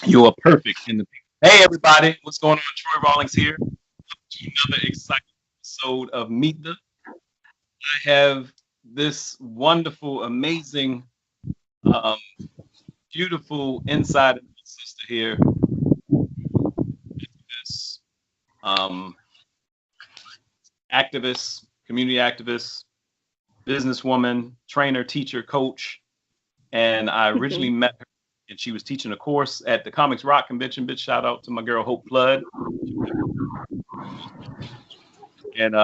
You are perfect in the. Hey, everybody, what's going on? Troy Rawlings here. Another exciting episode of Meet the. I have this wonderful, amazing, um, beautiful inside sister here. This um, activist, community activist, businesswoman, trainer, teacher, coach, and I originally met her, and she was teaching a course at the Comics Rock convention. Big shout out to my girl Hope Flood. And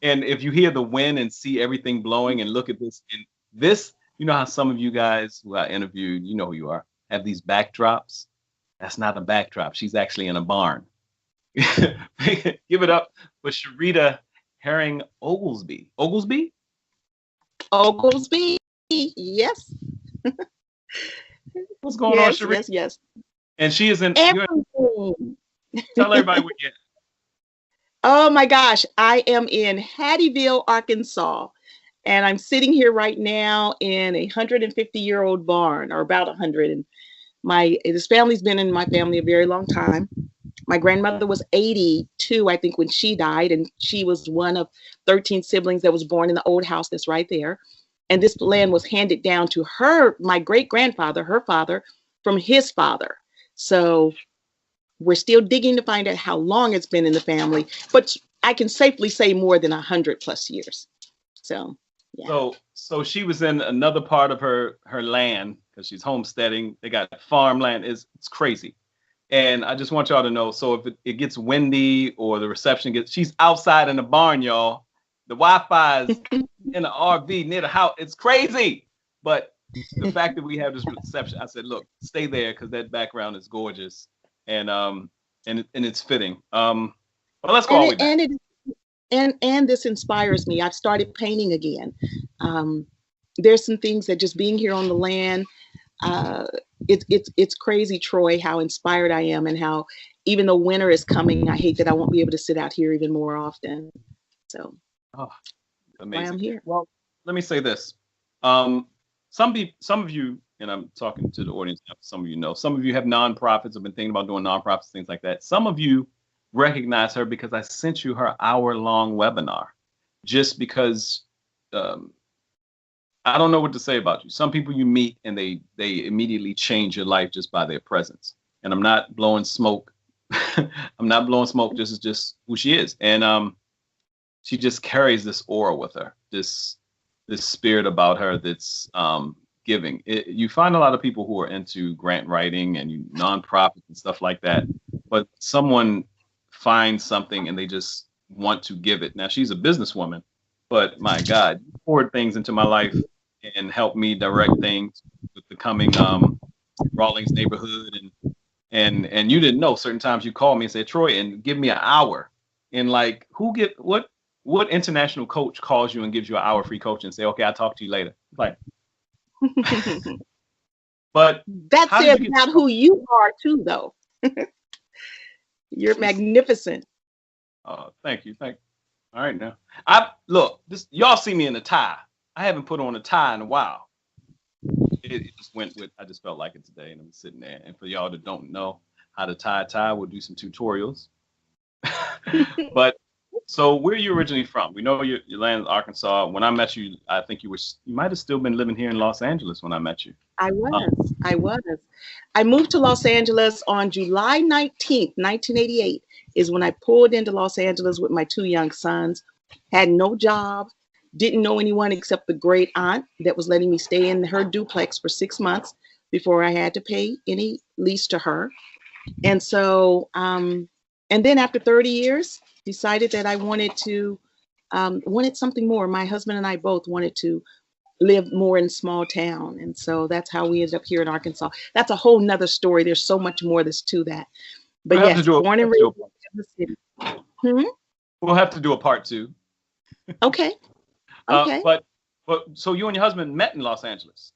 and if you hear the wind and see everything blowing and look at this, and this, you know how some of you guys who I interviewed, you know who you are, have these backdrops. That's not a backdrop. She's actually in a barn. Give it up for Sherita Herring-Oglesby. Oglesby? Oglesby, yes. What's going on, Sherita? Yes, yes. And she is in. Everything. Tell everybody what you're. Oh my gosh, I am in Hattieville, Arkansas, and I'm sitting here right now in a 150-year-old barn, or about 100. And this family's been in my family a very long time. My grandmother was 82, I think, when she died, and she was one of 13 siblings that was born in the old house that's right there. And this land was handed down to her, my great-grandfather, her father, from his father. So we're still digging to find out how long it's been in the family, but I can safely say more than 100+ years. So, yeah. So she was in another part of her land because she's homesteading. They got farmland. It's crazy. And I just want y'all to know, so if it gets windy or the reception she's outside in the barn, y'all. The Wi-Fi is in the RV near the house. It's crazy. But the fact that we have this reception, I said, look, stay there because that background is gorgeous. And it's fitting. Well, let's go all the way back. And this inspires me. I've started painting again. There's some things that just being here on the land, it's crazy, Troy, how inspired I am, and how even though winter is coming, I hate that I won't be able to sit out here even more often. So, amazing. I'm here. Well, let me say this. Some of you, and I'm talking to the audience now, some of you know, some of you have nonprofits, have been thinking about doing nonprofits, things like that. Some of you recognize her because I sent you her hour-long webinar, just because I don't know what to say about you. Some people you meet and they immediately change your life just by their presence. And I'm not blowing smoke. I'm not blowing smoke. This is just who she is. And she just carries this aura with her, this spirit about her that's giving. You find a lot of people who are into grant writing and nonprofits and stuff like that, but someone finds something and they just want to give it. Now, she's a businesswoman, but my God, you poured things into my life and helped me direct things with the coming Rawlings neighborhood. And you didn't know, certain times you call me and say, Troy, and give me an hour. And like, what international coach calls you and gives you an hour free coaching and say, okay, I'll talk to you later? Like, but that says about who you are too, though. You're magnificent. Oh, thank you. All right, now y'all see me in a tie. I haven't put on a tie in a while. It just went with. I just felt like it today, and I'm sitting there. And for y'all that don't know how to tie a tie, we'll do some tutorials. But so where are you originally from? We know your land is Arkansas. When I met you, I think you might have still been living here in Los Angeles when I met you. I was. I moved to Los Angeles on July 19th, 1988 is when I pulled into Los Angeles with my 2 young sons, had no job, didn't know anyone except the great aunt that was letting me stay in her duplex for 6 months before I had to pay any lease to her. And so, and then after 30 years, decided that I wanted something more. My husband and I both wanted to live more in small town. And so that's how we ended up here in Arkansas. That's a whole nother story. There's so much more that's to that. But yes, born and raised in the city. We'll have to do a part 2. Okay. But so you and your husband met in Los Angeles?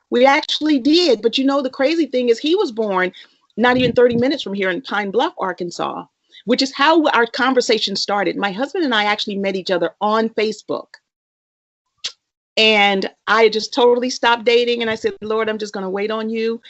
We actually did. But you know, the crazy thing is he was born not even 30 minutes from here in Pine Bluff, Arkansas, which is how our conversation started. My husband and I actually met each other on Facebook. And I just totally stopped dating. And I said, Lord, I'm just going to wait on you.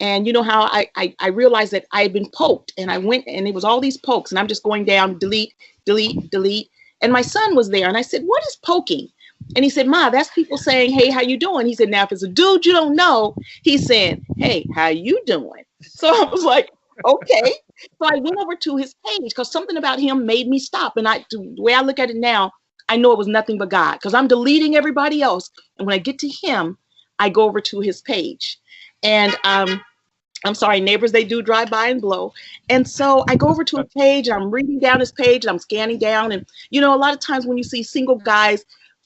And you know how I realized that I had been poked, and I went, and it was all these pokes, and I'm just going down, delete, delete, delete. And my son was there, and I said, what is poking? And he said, Ma, that's people saying, hey, how you doing? He said, now, if it's a dude you don't know, he's saying, hey, how you doing? So I was like, okay. So I went over to his page because something about him made me stop. And the way I look at it now, I know it was nothing but God, because I'm deleting everybody else. And when I get to him, I go over to his page. And I'm sorry, neighbors, they do drive by and blow. And so I go over to a page, and I'm reading down his page, and I'm scanning down. And, you know, a lot of times when you see single guys,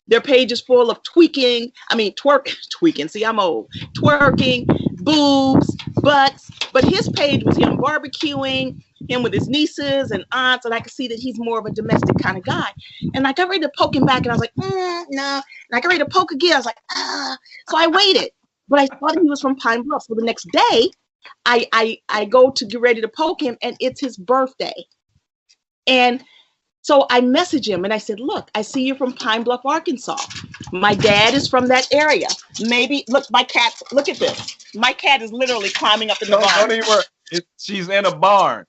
their page is full of tweaking. See, I'm old. Twerking, boobs, butts. But his page was him barbecuing, him with his nieces and aunts. And I could see that he's more of a domestic kind of guy. And I got ready to poke him back, and I was like, no. And I got ready to poke again. I was like, ah. So I waited. But I thought he was from Pine Bluff. So the next day, I go to get ready to poke him, and it's his birthday. And so I message him, and I said, look, I see you're from Pine Bluff, Arkansas. My dad is from that area. Maybe, look, my cat, look at this. My cat is literally climbing up in the barn. Don't even worry. She's in a barn.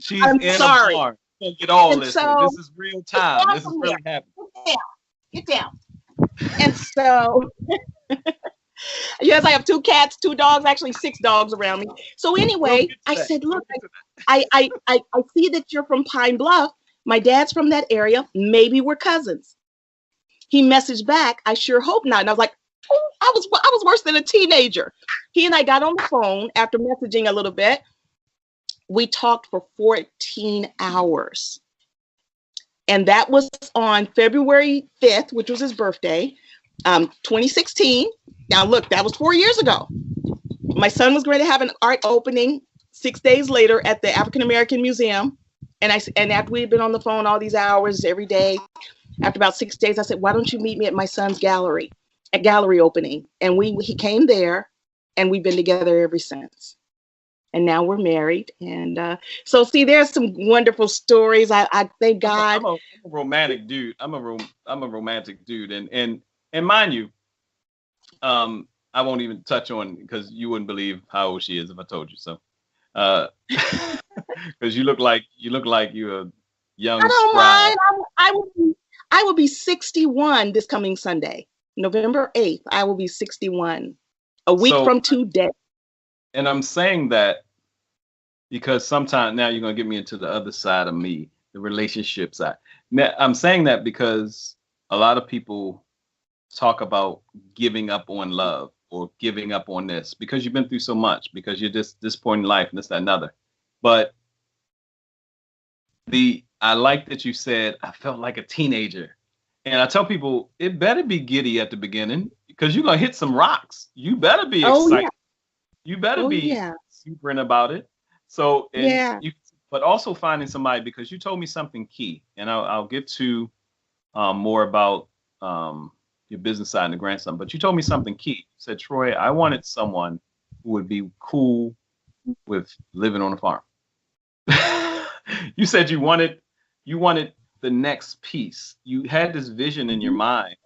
She's I'm in sorry. a barn. Don't get all And this. so, This is real time. This is really happening. Get down. And so, yes, I have 2 cats, 2 dogs, actually 6 dogs around me. So anyway, I said, look, I see that you're from Pine Bluff. My dad's from that area. Maybe we're cousins. He messaged back, I sure hope not. And I was like, oh, I was worse than a teenager. He and I got on the phone after messaging a little bit. We talked for 14 hours. And that was on February 5th, which was his birthday, 2016. Now, look, that was 4 years ago. My son was going to have an art opening 6 days later at the African American Museum. And after we had been on the phone all these hours every day, after about 6 days, I said, why don't you meet me at my son's gallery opening? And he came there, and we've been together ever since. And now we're married. And so, see, there's some wonderful stories. I thank God. I'm a romantic dude. I'm a romantic dude. And mind you, I won't even touch on, because you wouldn't believe how old she is if I told you so. Because you look like you're a young. I don't mind. I will be 61 this coming Sunday, November 8th. I will be 61, a week from today. And I'm saying that because sometimes now you're gonna get me into the other side of me, the relationship side. Now, I'm saying that because a lot of people talk about giving up on love or giving up on this because you've been through so much, because you're just this point in life and this, that, and another. But I like that you said, I felt like a teenager. And I tell people, it better be giddy at the beginning, because you're going to hit some rocks. You better be excited. Yeah. You better be super about it. So, but also finding somebody, because you told me something key, and I'll get to more about your business side and the grandson. But you told me something key. You said, Troy, I wanted someone who would be cool with living on a farm. You said you wanted the next piece. You had this vision in your mind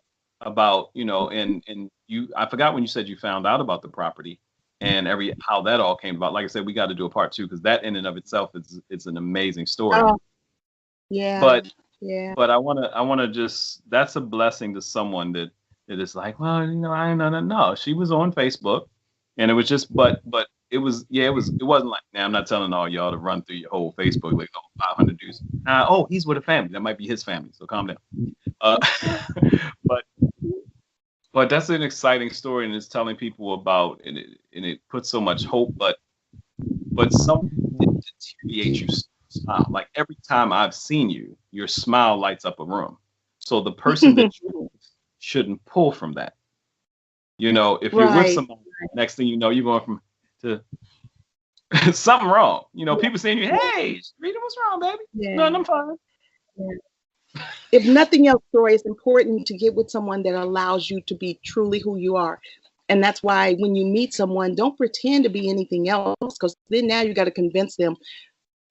about, and I forgot when you said you found out about the property and how that all came about. Like I said, we got to do a part 2, because that in and of itself it's an amazing story. Oh, yeah. But I want to just, that's a blessing to someone that is like, well, I no. She was on Facebook, and it was just, but it wasn't like, now I'm not telling all y'all to run through your whole Facebook like 500 dudes. He's with a family. That might be his family. So calm down. But that's an exciting story, and it's telling people about, and it puts so much hope, but something deteriorates you. Smile. Like every time I've seen you, your smile lights up a room. So the person that you shouldn't pull from that. If you're with somebody, next thing you know, you're going to something wrong. People saying you, hey, Rita, what's wrong, baby? Yeah. No, I'm fine. Yeah. If nothing else, Troy, it's important to get with someone that allows you to be truly who you are. And that's why when you meet someone, don't pretend to be anything else, because then now you got to convince them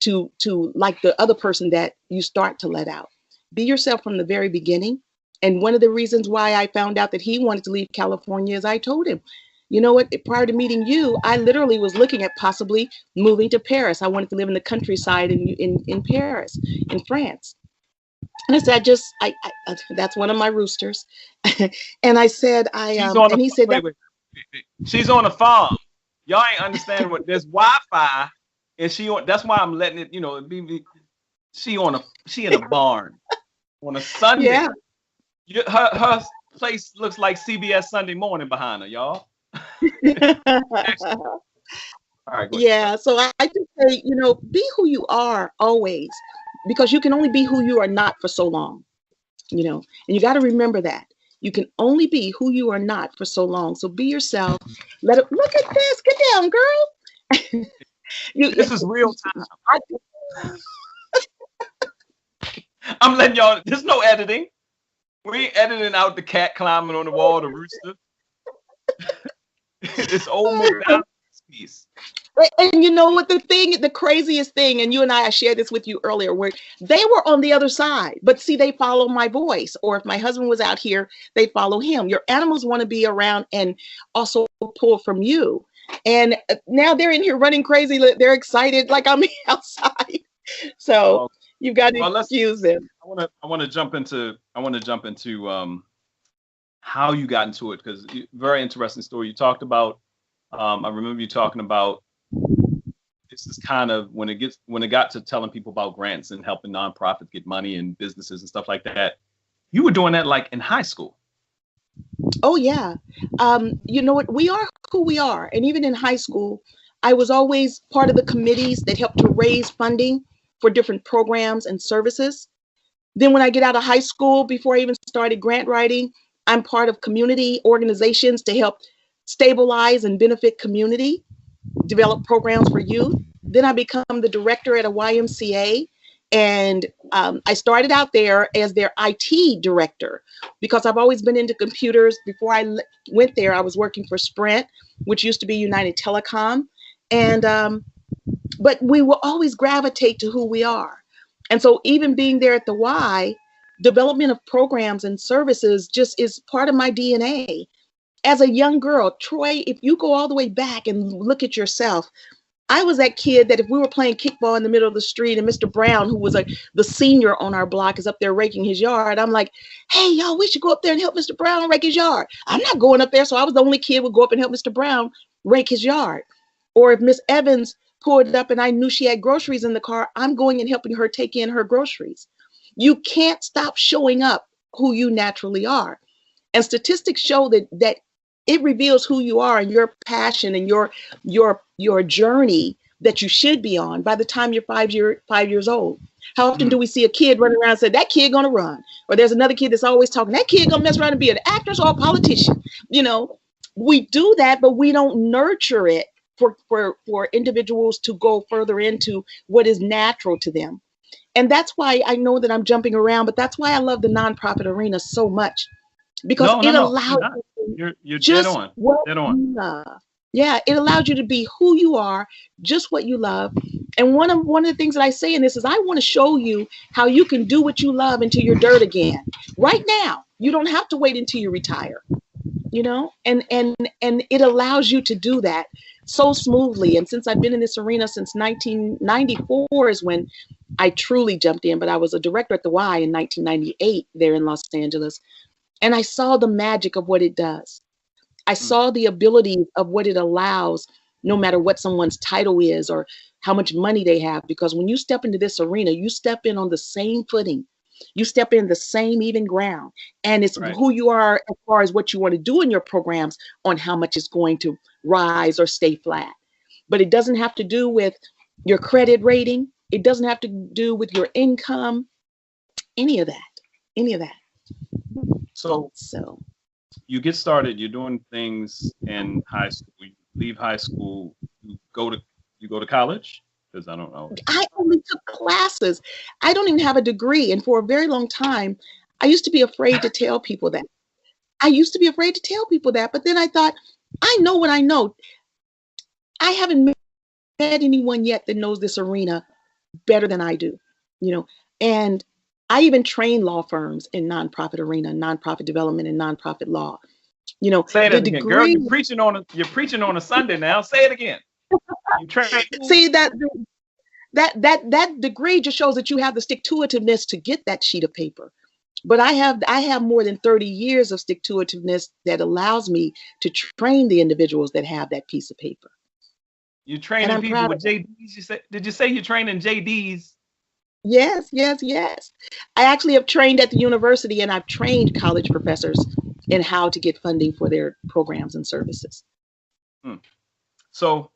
to like the other person that you start to let out. Be yourself from the very beginning. And one of the reasons why I found out that he wanted to leave California is I told him, You know what? Prior to meeting you, I literally was looking at possibly moving to Paris. I wanted to live in the countryside in Paris, in France. And I said, that's one of my roosters. And I said, She's on and the he said, wait. She's on a farm. Y'all ain't understand what there's Wi-Fi, and that's why I'm letting it, she in a barn on a Sunday. yeah. Her place looks like CBS Sunday Morning behind her, y'all. All right, go ahead. Yeah. So I just say, be who you are always, because you can only be who you are not for so long, and you got to remember that. You can only be who you are not for so long. So be yourself. Look at this. Get down, girl. This is real time. I'm letting y'all, there's no editing. We ain't editing out the cat climbing on the wall, the rooster. It's old McDonald's piece. And you know what the craziest thing, and you and I shared this with you earlier, where they were on the other side, but see, they follow my voice. Or if my husband was out here, they follow him. Your animals want to be around and also pull from you. And now they're in here running crazy. They're excited like I'm outside. So you've got to excuse them. I want to jump into how you got into it, because very interesting story. You talked about, I remember you talking about, this is kind of when it got to telling people about grants and helping nonprofits get money and businesses and stuff like that. You were doing that like in high school. Oh yeah. You know what? We are who we are. And even in high school, I was always part of the committees that helped to raise funding for different programs and services. Then when I get out of high school, before I even started grant writing, I'm part of community organizations to help stabilize and benefit community, develop programs for youth. Then I become the director at a YMCA. And I started out there as their IT director, because I've always been into computers. Before I went there, I was working for Sprint, which used to be United Telecom. And but we will always gravitate to who we are. And so even being there at the Y, development of programs and services just is part of my DNA. As a young girl, Troy, if you go all the way back and look at yourself, I was that kid that if we were playing kickball in the middle of the street and Mr. Brown, who was the senior on our block, is up there raking his yard, I'm like, hey, y'all, we should go up there and help Mr. Brown rake his yard. I'm not going up there. So I was the only kid who would go up and help Mr. Brown rake his yard. Or if Miss Evans pulled up and I knew she had groceries in the car, I'm going and helping her take in her groceries. You can't stop showing up who you naturally are. And statistics show that it reveals who you are and your passion and your journey that you should be on by the time you're 5 years old. How often do we see a kid running around and say, that kid gonna run? Or there's another kid that's always talking, that kid gonna mess around and be an actor or a politician. We do that, but we don't nurture it for individuals to go further into what is natural to them. And that's why I know that I'm jumping around, but that's why I love the nonprofit arena so much, because it allows you're dead on. Dead on. Yeah, it allows you to be who you are, just what you love. And one of the things that I say in this is I want to show you how you can do what you love until you're dirt again. Right now, you don't have to wait until you retire. And it allows you to do that so smoothly. And since I've been in this arena since 1994 is when I truly jumped in, but I was a director at the Y in 1998 there in Los Angeles. And I saw the magic of what it does. I saw the ability of what it allows, no matter what someone's title is or how much money they have. Because when you step into this arena, you step in on the same footing. You step in the same even ground. And it's who you are as far as what you want to do in your programs on how much it's going to rise or stay flat. But it doesn't have to do with your credit rating. It doesn't have to do with your income, any of that. So you get started, you're doing things in high school, you leave high school, you go to college? Because I don't know. I only took classes. I don't even have a degree. And for a very long time, I used to be afraid to tell people that. But then I thought, I know what I know. I haven't met anyone yet that knows this arena better than I do, and I even train law firms in nonprofit arena, nonprofit development and nonprofit law. You know, Say the that again, girl. degree. You're preaching on a Sunday now. Say it again. You train. See that degree just shows that you have the stick-to-itiveness to get that sheet of paper. But I have more than 30 years of stick-to-itiveness that allows me to train the individuals that have that piece of paper. You're And training I'm people proud with of that. JDs. Did you say you're training JDs? Yes, yes, yes. I actually have trained at the university, and I've trained college professors in how to get funding for their programs and services. So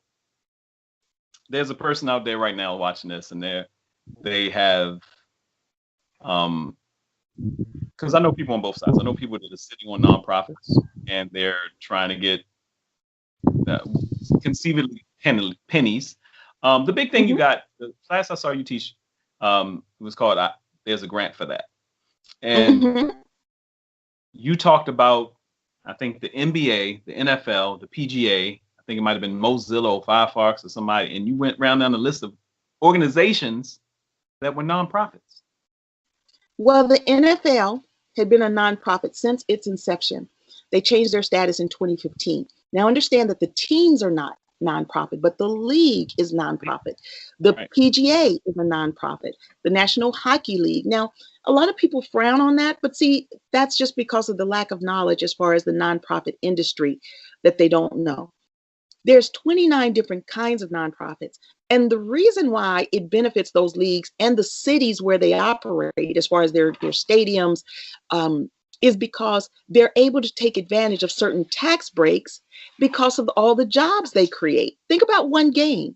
there's a person out there right now watching this, and they have because I know people on both sides. I know people that are sitting on nonprofits and they're trying to get conceivably pennies. The big thing you got, the class I saw you teach, it was called There's a Grant for That. And you talked about, I think, the NBA, the NFL, the PGA. I think it might have been Mozilla or Firefox or somebody. And you went round down the list of organizations that were nonprofits. Well, the NFL had been a nonprofit since its inception. They changed their status in 2015. Now, understand that the teams are not nonprofit, but the league is nonprofit. The PGA is a nonprofit, the National Hockey League. Now, a lot of people frown on that, but see, that's just because of the lack of knowledge as far as the nonprofit industry that they don't know. There's 29 different kinds of nonprofits. And the reason why it benefits those leagues and the cities where they operate, as far as their stadiums, is because they're able to take advantage of certain tax breaks because of all the jobs they create. Think about one game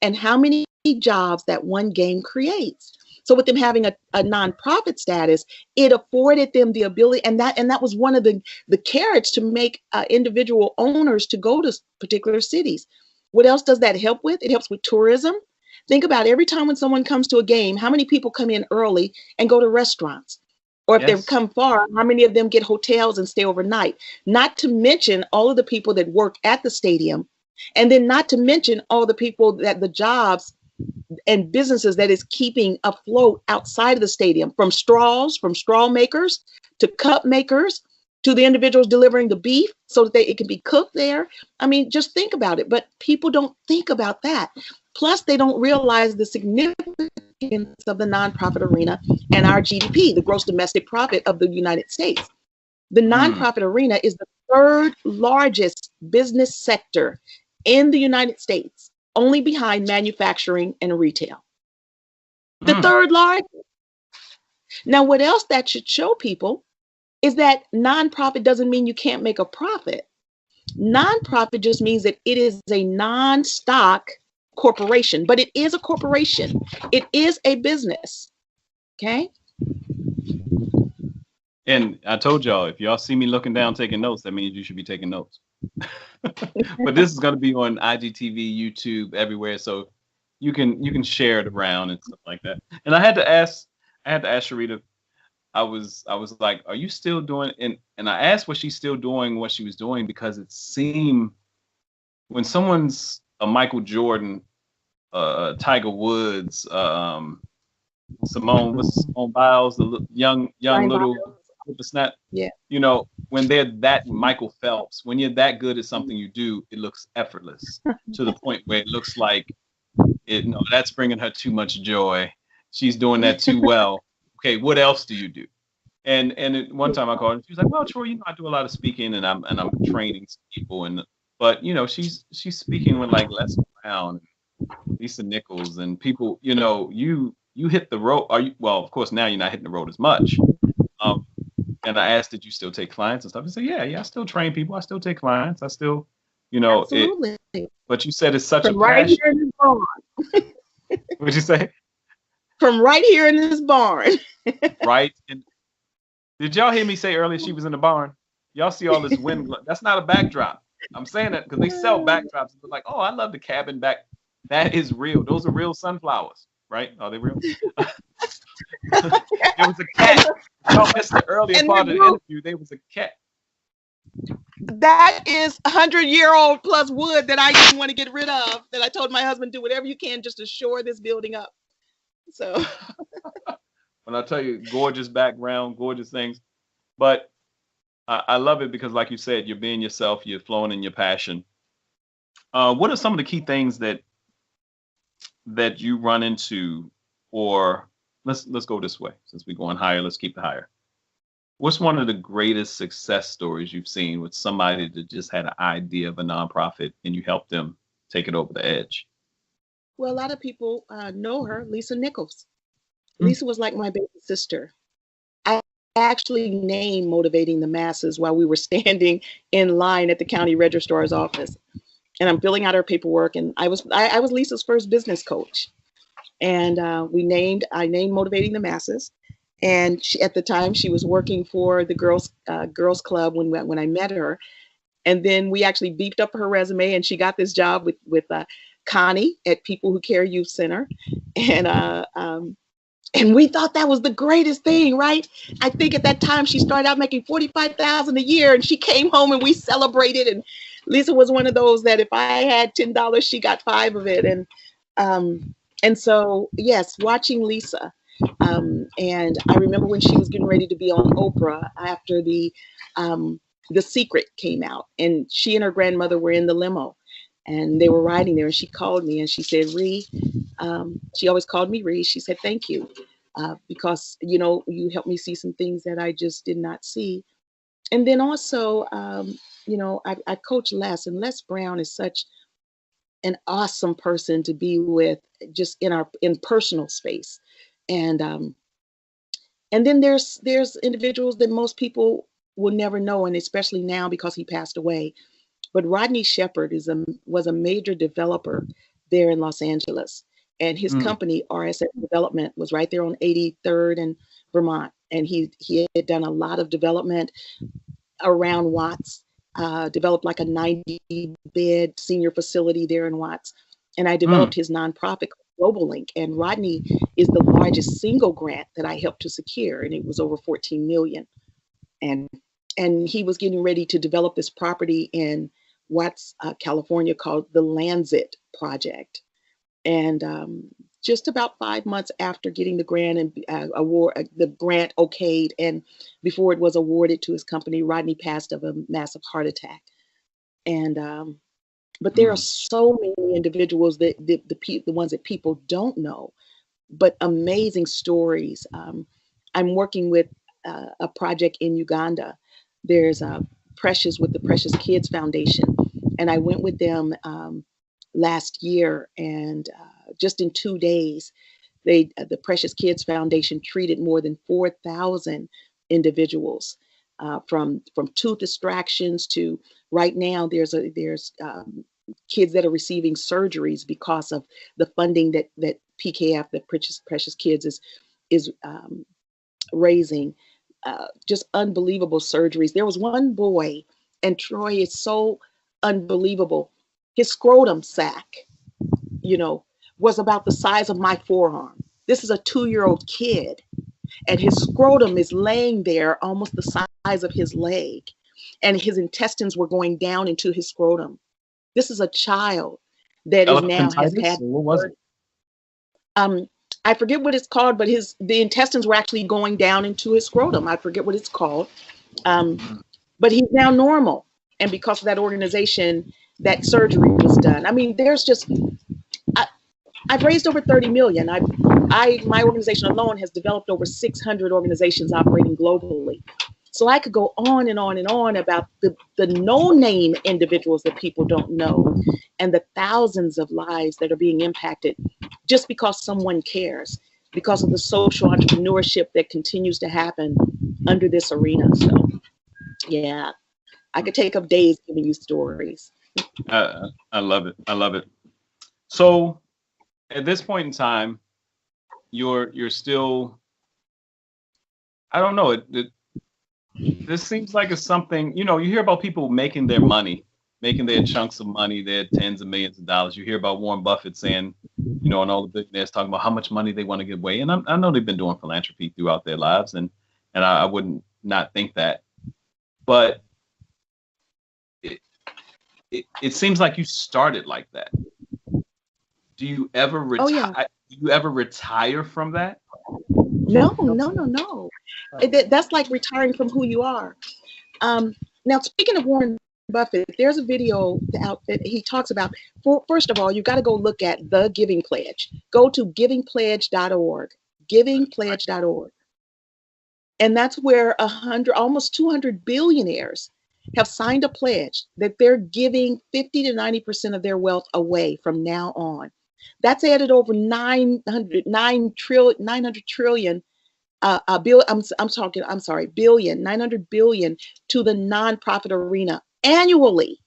and how many jobs that one game creates. So with them having a nonprofit status, it afforded them the ability, and that was one of the carrots to make individual owners to go to particular cities. What else does that help with? It helps with tourism. Think about every time when someone comes to a game, how many people come in early and go to restaurants? Or if they've come far, how many of them get hotels and stay overnight? Not to mention all of the people that work at the stadium, and then not to mention all the people that the jobs and businesses that is keeping afloat outside of the stadium, from straw makers to cup makers to the individuals delivering the beef so that it can be cooked there. I mean, just think about it. But people don't think about that. Plus, they don't realize the significance of the nonprofit arena and our GDP, the gross domestic profit of the United States. The nonprofit arena is the third largest business sector in the United States, only behind manufacturing and retail. The third largest. Now, what else that should show people is that nonprofit doesn't mean you can't make a profit. Nonprofit just means that it is a non-stock corporation, but it is a corporation. It is a business. Okay. And I told y'all, if y'all see me looking down taking notes, that means you should be taking notes. But this is going to be on IGTV, YouTube, everywhere, so you can share it around and stuff like that. And I had to ask Sherita. I was like, are you still doing? And I asked was she still doing what she was doing, because it seemed when someone's a Michael Jordan, Tiger Woods, Simone Biles, the young little snap. Yeah. You know, when they're that Michael Phelps, when you're that good at something you do, it looks effortless to the point where it looks like that's bringing her too much joy. She's doing that too well. Okay, what else do you do? And one time I called her, she was like, well, Troy, I do a lot of speaking and I'm training people, but she's speaking with like Les Brown, Lisa Nichols, and people, you hit the road. Well, of course now you're not hitting the road as much. And I asked, did you still take clients and stuff? He said, yeah, I still train people. I still take clients. I still, Absolutely. But you said it's such From a right passion. here in this barn. What'd you say? From right here in this barn. Right. And did y'all hear me say earlier she was in the barn? Y'all see all this wind? That's not a backdrop. I'm saying that because they sell backdrops. They're like, oh, I love the cabin back. That is real. Those are real sunflowers, right? Are they real? There was a cat. Y'all missed the earlier part of the interview. There was a cat. That is 100-year-old plus wood that I didn't want to get rid of. That I told my husband, do whatever you can just to shore this building up. So when I tell you, gorgeous background, gorgeous things. But I love it because, like you said, you're being yourself. You're flowing in your passion. What are some of the key things that you run into, or let's go this way since we're going higher. Let's keep it higher. What's one of the greatest success stories you've seen with somebody that just had an idea of a nonprofit and you helped them take it over the edge? Well, a lot of people know her, Lisa Nichols. Mm. Lisa was like my baby sister. I actually named Motivating the Masses while we were standing in line at the county registrar's office. And I'm filling out her paperwork. And I was Lisa's first business coach. And I named Motivating the Masses. And at the time, she was working for the girls club when I met her. And then we actually beefed up her resume, and she got this job with Connie at People Who Care Youth Center. And we thought that was the greatest thing, right? I think at that time she started out making $45,000 a year, and she came home and we celebrated. And Lisa was one of those that if I had $10, she got 5 of it. And so, yes, watching Lisa. And I remember when she was getting ready to be on Oprah after The Secret came out, and she and her grandmother were in the limo, and they were riding there, and she called me and she said, Ree, she always called me Ree. She said, thank you, because, you helped me see some things that I just did not see. And then also, I coach Les, and Les Brown is such an awesome person to be with, just in personal space. And then there's individuals that most people will never know, and especially now because he passed away. But Rodney Shepherd was a major developer there in Los Angeles, and his company RSS Development was right there on 83rd and Vermont, and he had done a lot of development around Watts, developed like a 90-bed senior facility there in Watts, and I developed his nonprofit Global Link, and Rodney is the largest single grant that I helped to secure, and it was over 14 million. And he was getting ready to develop this property in Watts, California, called the Landsit Project. And just about 5 months after getting the grant and the grant okayed, and before it was awarded to his company, Rodney passed of a massive heart attack. And but there are so many individuals that the ones that people don't know, but amazing stories. I'm working with a project in Uganda. There's Precious with the Precious Kids Foundation, and I went with them last year, and just in 2 days, the Precious Kids Foundation treated more than 4,000 individuals, from tooth extractions to right now. There's kids that are receiving surgeries because of the funding that PKF, the Precious Kids, is raising. Just unbelievable surgeries. There was one boy, and Troy, is so unbelievable. His scrotum sac, was about the size of my forearm. This is a 2-year-old kid, and his scrotum is laying there almost the size of his leg, and his intestines were going down into his scrotum. This is a child that is now has had. What was it? I forget what it's called, but the intestines were actually going down into his scrotum. I forget what it's called. But he's now normal. And because of that organization, that surgery was done. I mean, there's just, I've raised over 30 million. My organization alone has developed over 600 organizations operating globally. So I could go on and on and on about the no-name individuals that people don't know, and the thousands of lives that are being impacted just because someone cares, because of the social entrepreneurship that continues to happen under this arena. So, yeah, I could take up days giving you stories. I love it. I love it. So at this point in time, you're still, I don't know, this seems like it's something, you hear about people making their money, making their chunks of money, their tens of millions of dollars. You hear about Warren Buffett saying, and all the billionaires talking about how much money they want to give away. And I know they've been doing philanthropy throughout their lives, and I wouldn't not think that. But it seems like you started like that. Do you ever retire? Oh, yeah. Do you ever retire from that? No. That's like retiring from who you are. Now, speaking of Warren Buffett, there's a video out that he talks about. First of all, you got to go look at the Giving Pledge. Go to givingpledge.org, givingpledge.org. And that's where almost 200 billionaires have signed a pledge that they're giving 50 to 90% of their wealth away from now on. That's added over 900 trillion billion, 900 billion to the nonprofit arena annually.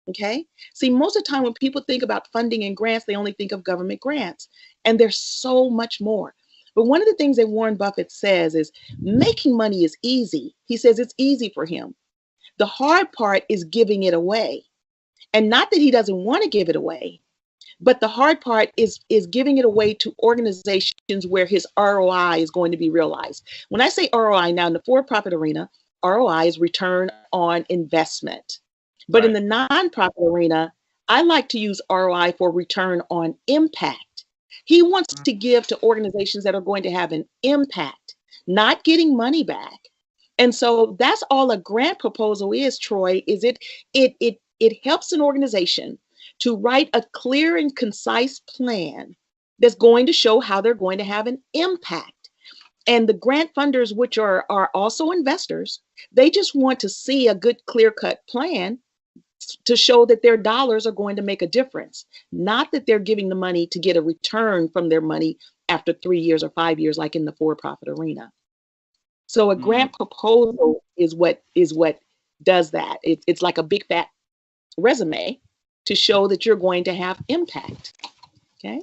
Okay. See, most of the time when people think about funding and grants, they only think of government grants, and there's so much more. But one of the things that Warren Buffett says is making money is easy. He says it's easy for him. The hard part is giving it away. And not that he doesn't want to give it away, but the hard part is giving it away to organizations where his ROI is going to be realized. When I say ROI now in the for-profit arena, ROI is return on investment. But in the nonprofit arena, I like to use ROI for return on impact. He wants to give to organizations that are going to have an impact, not getting money back. And so that's all a grant proposal is, Troy, is it helps an organization to write a clear and concise plan that's going to show how they're going to have an impact. And the grant funders, which are also investors, they just want to see a good clear-cut plan to show that their dollars are going to make a difference, not that they're giving the money to get a return from their money after 3 years or 5 years, like in the for-profit arena. So a grant proposal is what does that. It's like a big fat resume to show that you're going to have impact. Okay.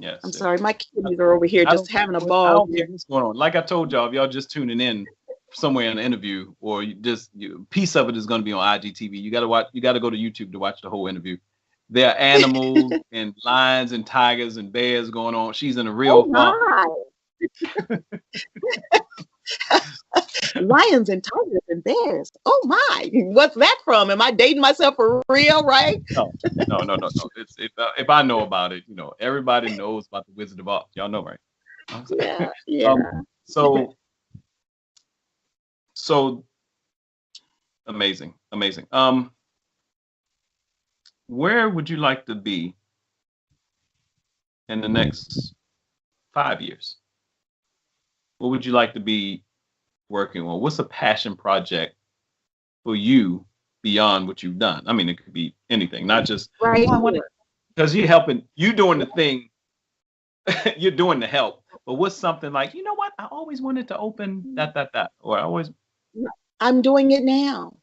Yes. I'm sorry, my kids are over here just having a ball. I don't know what's going on. Like I told y'all, if y'all just tuning in somewhere in an interview, or piece of it is going to be on IGTV. You got to go to YouTube to watch the whole interview. There are animals and lions and tigers and bears going on. She's in a real farm. Lions and tigers and bears. Oh my! What's that from? Am I dating myself for real? Right? No. It's if I know about it, everybody knows about the Wizard of Oz. Y'all know, right? Yeah. So amazing. Where would you like to be in the next 5 years? What would you like to be working on? What's a passion project for you beyond what you've done? I mean, it could be anything, not just right. Because you're doing the thing, you're doing the help. But what's something like, you know what? I always wanted to open that, or I'm doing it now.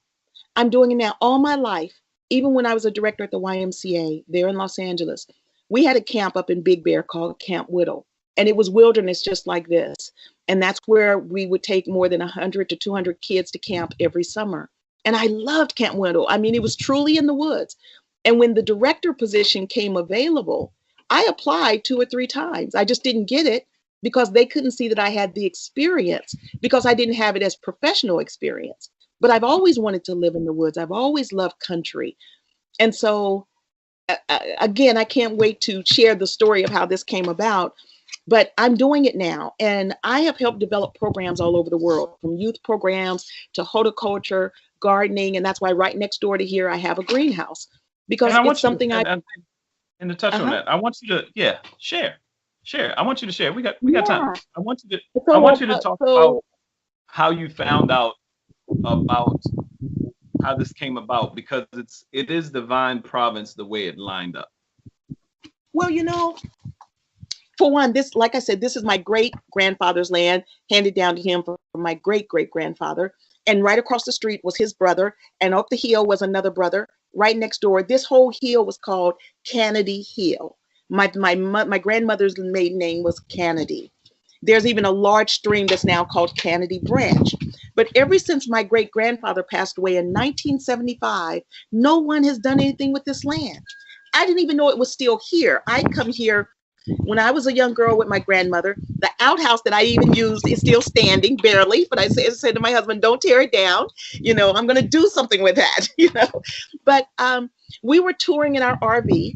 I'm doing it now all my life. Even when I was a director at the YMCA there in Los Angeles, we had a camp up in Big Bear called Camp Whittle. And it was wilderness just like this. And that's where we would take more than 100 to 200 kids to camp every summer. And I loved Camp Whittle. I mean, it was truly in the woods. And when the director position came available, I applied 2 or 3 times. I just didn't get it because they couldn't see that I had the experience, because I didn't have it as professional experience. But I've always wanted to live in the woods. I've always loved country. And so, again, I can't wait to share the story of how this came about. But I'm doing it now. And I have helped develop programs all over the world, from youth programs to horticulture, gardening. And that's why right next door to here, I have a greenhouse, because it's something and to touch on that, I want you to, share. I want you to share. We got time. I want you to talk about how you found out about how this came about, because it is divine providence the way it lined up. Well, for one, like I said, this is my great grandfather's land, handed down to him from my great grandfather. And right across the street was his brother, and up the hill was another brother. Right next door, this whole hill was called Kennedy Hill. My grandmother's maiden name was Kennedy. There's even a large stream that's now called Kennedy Branch. But ever since my great grandfather passed away in 1975, no one has done anything with this land. I didn't even know it was still here. I'd come here when I was a young girl with my grandmother. The outhouse that I even used is still standing, barely. But I said to my husband, don't tear it down. I'm going to do something with that, But we were touring in our RV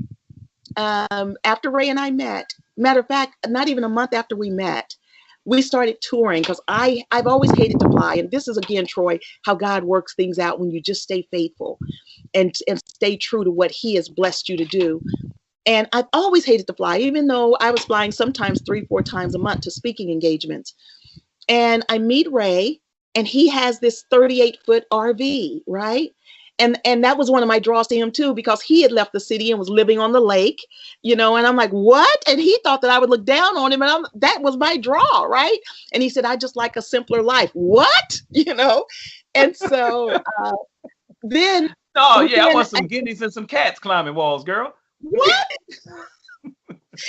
after Ray and I met. Matter of fact, not even a month after we met, we started touring because I've always hated to fly. And this is, again, Troy, how God works things out when you just stay faithful and stay true to what he has blessed you to do. And I've always hated to fly, even though I was flying sometimes 3-4 times a month to speaking engagements. And I meet Ray, and he has this 38-foot RV, right? And that was one of my draws to him too, because he had left the city and was living on the lake, and I'm like, what? And he thought that I would look down on him, and that was my draw, right? And he said, I just like a simpler life. What? And so then. Oh yeah, I want some guineas and some cats climbing walls, girl. What?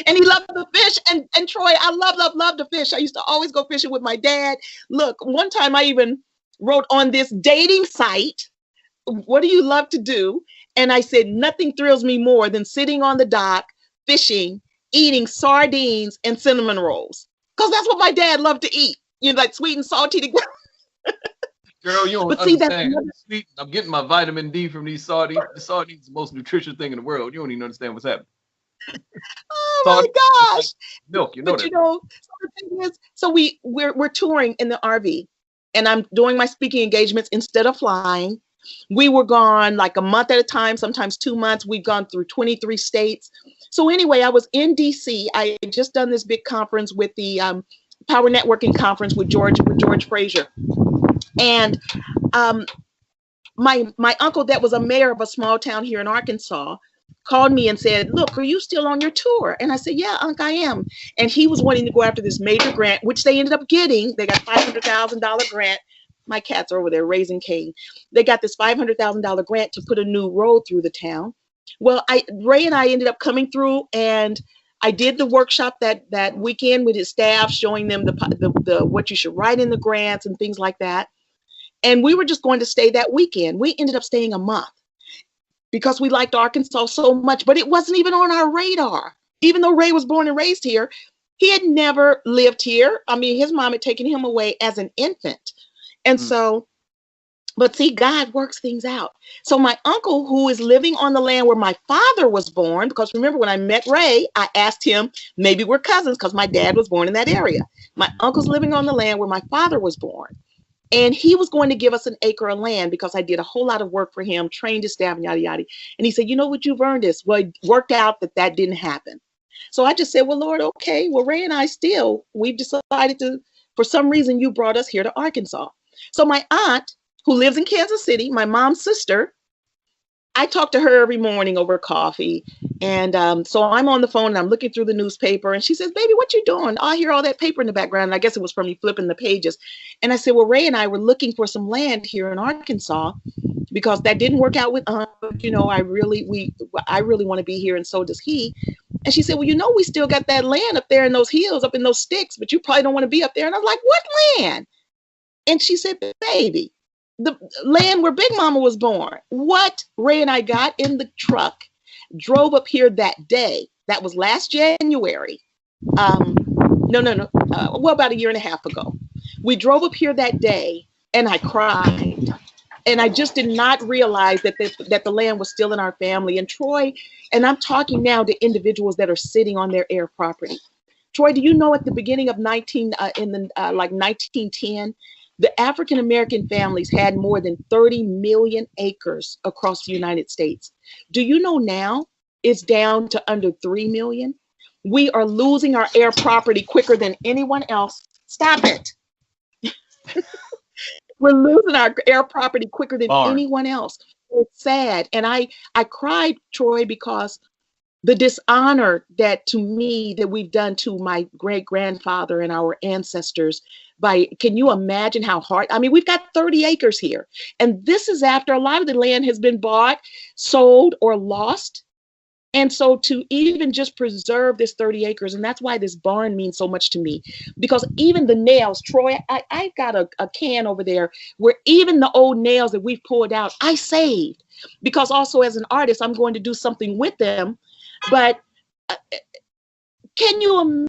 And he loved to fish. And Troy, I love to fish. I used to always go fishing with my dad. Look, one time I even wrote on this dating site, what do you love to do? And I said, nothing thrills me more than sitting on the dock, fishing, eating sardines and cinnamon rolls. Because that's what my dad loved to eat. Like sweet and salty together. Girl, you don't understand. Sweet, I'm getting my vitamin D from these sardines. The sardines is the most nutritious thing in the world. You don't even understand what's happening. Oh my gosh. Milk, you know that. So the thing is, so we're touring in the RV, and I'm doing my speaking engagements instead of flying. We were gone like a month at a time, sometimes 2 months. We've gone through 23 states. So anyway, I was in DC. I had just done this big conference with the Power Networking Conference with George Fraser. And my uncle, that was a mayor of a small town here in Arkansas, called me and said, look, are you still on your tour? And I said, yeah, Unc, I am. And he was wanting to go after this major grant, which they ended up getting. They got $500,000 grant. My cats are over there raising Cain. They got this $500,000 grant to put a new road through the town. Well, Ray and I ended up coming through, and I did the workshop that weekend with his staff, showing them the what you should write in the grants and things like that. And we were just going to stay that weekend. We ended up staying a month because we liked Arkansas so much, but it wasn't even on our radar. Even though Ray was born and raised here, he had never lived here. I mean, his mom had taken him away as an infant. And so, but see, God works things out. So my uncle, who is living on the land where my father was born, because remember when I met Ray, I asked him, maybe we're cousins because my dad was born in that area. My uncle's living on the land where my father was born. And he was going to give us an acre of land because I did a whole lot of work for him, trained his staff and yada, yada. And he said, you know what, you've earned this. Well, it worked out that didn't happen. So I just said, well, Lord, okay, well, Ray and I we've decided to, for some reason, you brought us here to Arkansas. So my aunt, who lives in Kansas City, my mom's sister, I talk to her every morning over coffee. And so I'm on the phone and I'm looking through the newspaper, and she says, baby, what you doing? I hear all that paper in the background. And I guess it was from me flipping the pages. And I said, well, Ray and I were looking for some land here in Arkansas because that didn't work out with Aunt. I really want to be here, and so does he. And she said, well, we still got that land up there in those hills, up in those sticks, but you probably don't want to be up there. And I was like, what land? And she said, baby, the land where Big Mama was born. What? Ray and I got in the truck, drove up here that day. That was last January. About a year and a half ago. We drove up here that day, and I cried. And I just did not realize that the land was still in our family. And Troy, and I'm talking now to individuals that are sitting on their air property. Troy, do you know at the beginning of 1910, the African-American families had more than 30 million acres across the United States. Do you know now it's down to under 3 million? We are losing our air property quicker than anyone else. Stop it. We're losing our air property quicker than anyone else. It's sad. And I cried, Troy, because the dishonor that we've done to my great grandfather and our ancestors can you imagine how hard? I mean, we've got 30 acres here, and this is after a lot of the land has been bought, sold, or lost. And so to even just preserve this 30 acres, and that's why this barn means so much to me, because even the nails, Troy, I've got a can over there where even the old nails that we've pulled out, I saved, because also as an artist, I'm going to do something with them. But can you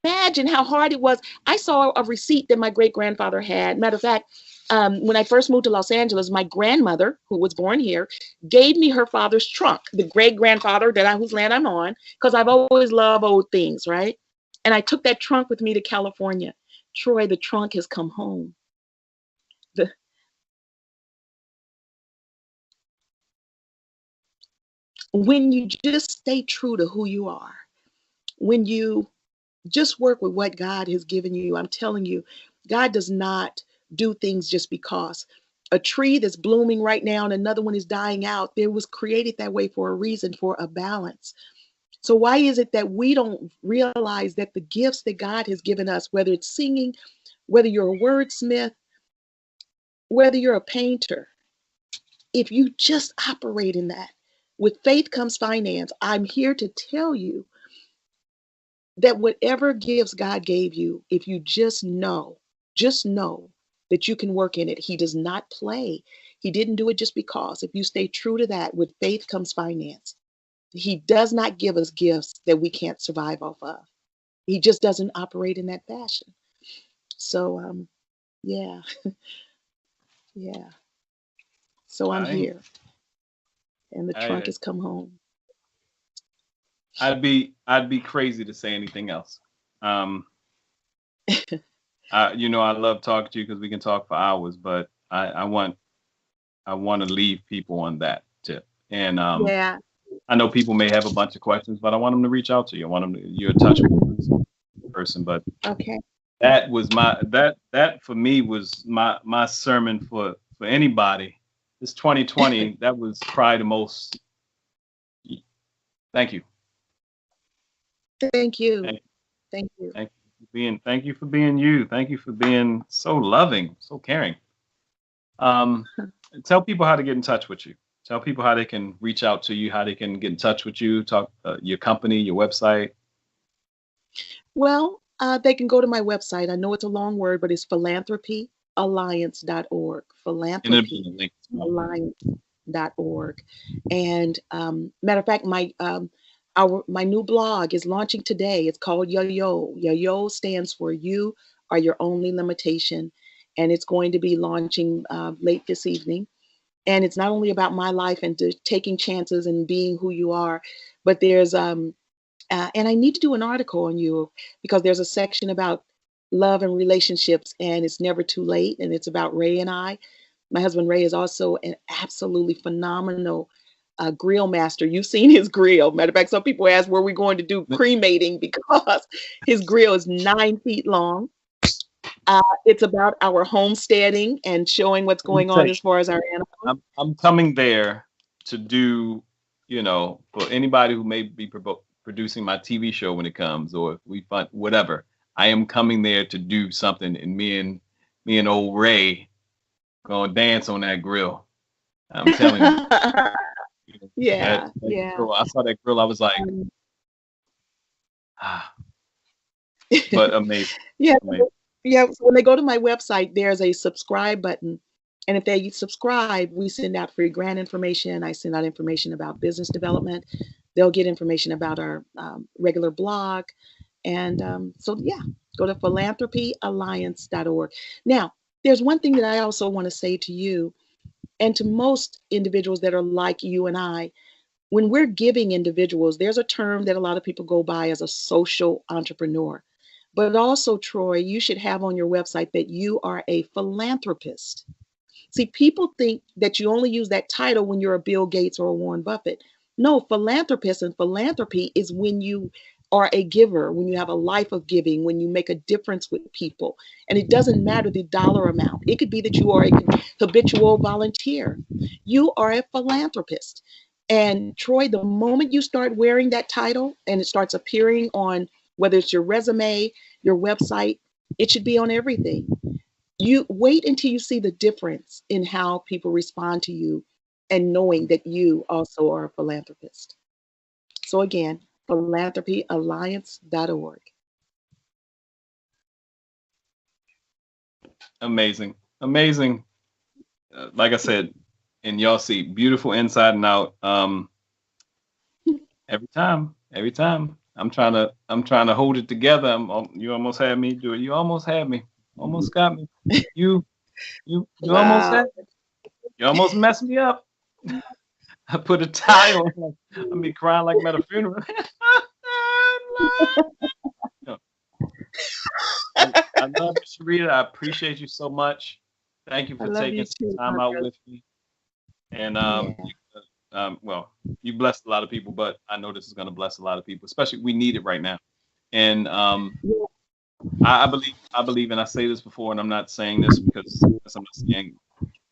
imagine how hard it was? I saw a receipt that my great grandfather had. Matter of fact, when I first moved to Los Angeles, my grandmother, who was born here, gave me her father's trunk, the great grandfather whose land I'm on, because I've always loved old things, right? And I took that trunk with me to California. Troy, the trunk has come home. When you just stay true to who you are, when you just work with what God has given you, I'm telling you, God does not do things just because. A tree that's blooming right now and another one is dying out, it was created that way for a reason, for a balance. So why is it that we don't realize that the gifts that God has given us, whether it's singing, whether you're a wordsmith, whether you're a painter, if you just operate in that, with faith comes finance. I'm here to tell you that whatever gifts God gave you, if you just know that you can work in it. He does not play. He didn't do it just because. If you stay true to that, with faith comes finance. He does not give us gifts that we can't survive off of. He just doesn't operate in that fashion. So, yeah, yeah. So I'm here, and the trunk has come home. I'd be crazy to say anything else. You know, I love talking to you because we can talk for hours, but I want to leave people on that tip. And Yeah. I know people may have a bunch of questions, but I want them to reach out to you. I want them to, you're a touchable person. But okay, that was that for me was my sermon for anybody. This 2020, that was probably the most. Thank you. Thank you. Thank you. Thank you for being you. Thank you for being so loving, so caring. Tell people how to get in touch with you. Tell people how they can reach out to you, how they can get in touch with you, talk your company, your website. Well, they can go to my website. I know it's a long word, but it's philanthropyalliance.org. Philanthropyalliance.org. And matter of fact, my new blog is launching today. It's called Yo-Yo. Yo-Yo stands for You Are Your Only Limitation. And it's going to be launching late this evening. And it's not only about my life and taking chances and being who you are, but there's and I need to do an article on you because there's a section about love and relationships, and it's never too late. And it's about Ray and I. My husband Ray is also an absolutely phenomenal grill master. You've seen his grill. Matter of fact, some people ask where we're going to do cremating because his grill is 9 feet long. It's about our homesteading and showing what's going on as far as our animals. I'm coming there to do, you know, for anybody who may be producing my TV show when it comes, or if we find whatever, I am coming there to do something, and me and old Ray gonna dance on that grill. I'm telling you. Yeah. Grill, I saw that grill. I was like, but amazing. Yeah. Amazing. Yeah, so when they go to my website, there's a subscribe button. And if they subscribe, we send out free grant information. I send out information about business development. They'll get information about our regular blog. And so, yeah, go to philanthropyalliance.org. Now, there's one thing that I also want to say to you and to most individuals that are like you and I. When we're giving individuals, there's a term that a lot of people go by as a social entrepreneur. But also, Troy, you should have on your website that you are a philanthropist. See, people think that you only use that title when you're a Bill Gates or a Warren Buffett. No, philanthropist and philanthropy is when you are a giver, when you have a life of giving, when you make a difference with people. And it doesn't matter the dollar amount. It could be that you are a habitual volunteer. You are a philanthropist. And Troy, the moment you start wearing that title and it starts appearing on whether it's your resume, your website, it should be on everything. You wait until you see the difference in how people respond to you and knowing that you also are a philanthropist. So again, philanthropyalliance.org. Amazing. Amazing. Like I said, and y'all see beautiful inside and out. Every time. I'm trying to hold it together. You almost had me do it. You almost had me. Almost got me. You Wow. almost had me. You almost messed me up. I put a tie on. I'll be crying like I'm at a funeral. I love you, Sherita, I appreciate you so much. Thank you I for love taking you some too, time my out brother. with me. And Yeah. well, you blessed a lot of people, but I know this is going to bless a lot of people, especially we need it right now. And Yeah. I believe, and I say this before, and I'm not saying this because I'm not saying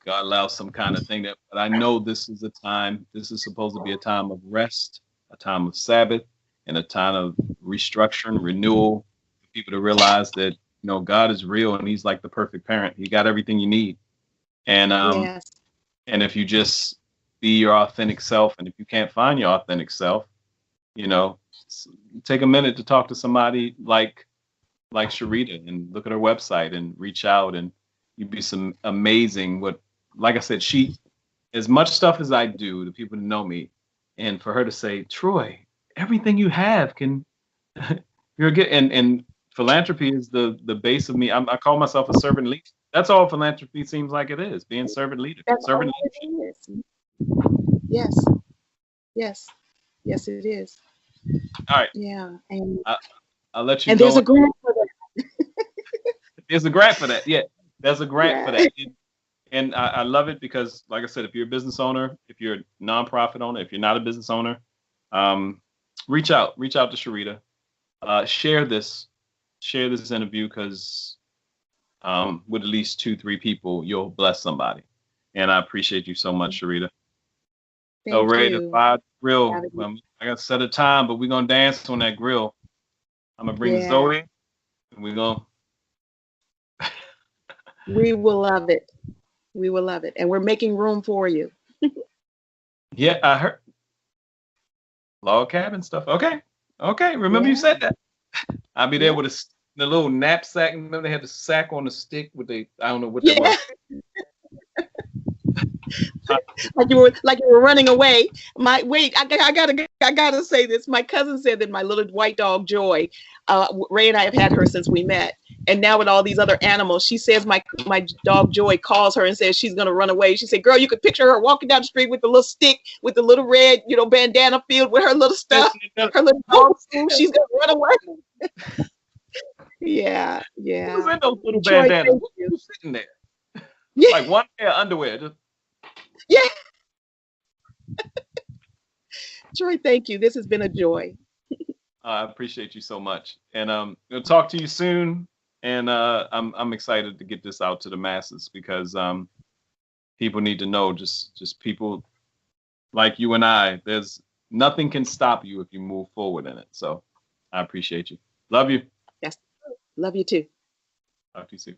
God allows some kind of thing but I know this is a time, this is supposed to be a time of rest, a time of Sabbath, and a time of restructuring, renewal, for people to realize that, God is real and he's like the perfect parent. He got everything you need. And Yes. and if you just be your authentic self, and if you can't find your authentic self, take a minute to talk to somebody like Sherita and look at her website and reach out, and you'd be some amazing like I said, as much stuff as I do, the people that know me, and for her to say, Troy, everything you have can you're good. And philanthropy is the base of me. I call myself a servant leader. That's all philanthropy seems like it is, being servant leader, That's all servant it leadership. is. Yes. Yes. Yes, it is. All right. Yeah. And I'll let you there's go. a grant for that. There's a grant for that. Yeah, there's a grant for Yeah. that. And I love it because, like I said, if you're a business owner, if you're a nonprofit owner, if you're not a business owner, reach out to Sherita. Share this interview, because with at least 2-3 people, you'll bless somebody. And I appreciate you so much, Sherita. So Thank ready to you. fire the grill. I got to set a time, but we're gonna dance on that grill. I'm gonna bring Yeah. Zoe, and we're gonna. We will love it. We will love it. And we're making room for you. Yeah, I heard log cabin stuff. Okay. Remember you Yeah. said that. I'll be there Yeah. with the little knapsack. Remember they had the sack on the stick with I don't know what Yeah. that was. like you were running away. I gotta say this. My cousin said that my little white dog Joy, Ray and I have had her since we met, and now with all these other animals, she says my dog Joy calls her and says she's gonna run away. She said, "Girl, you could picture her walking down the street with the little stick, with the little red, bandana filled with her little stuff, her little dog food. She's gonna run away." Yeah. Who's in those little Troy, bandanas? thank you. Who's sitting there? Yeah. Like one pair of underwear. Just... Yeah. Troy, thank you. This has been a joy. I appreciate you so much, and we'll talk to you soon. And I'm excited to get this out to the masses, because people need to know. Just people like you and I. There's nothing can stop you if you move forward in it. So I appreciate you. Love you. Yes. Love you too. Talk to you soon.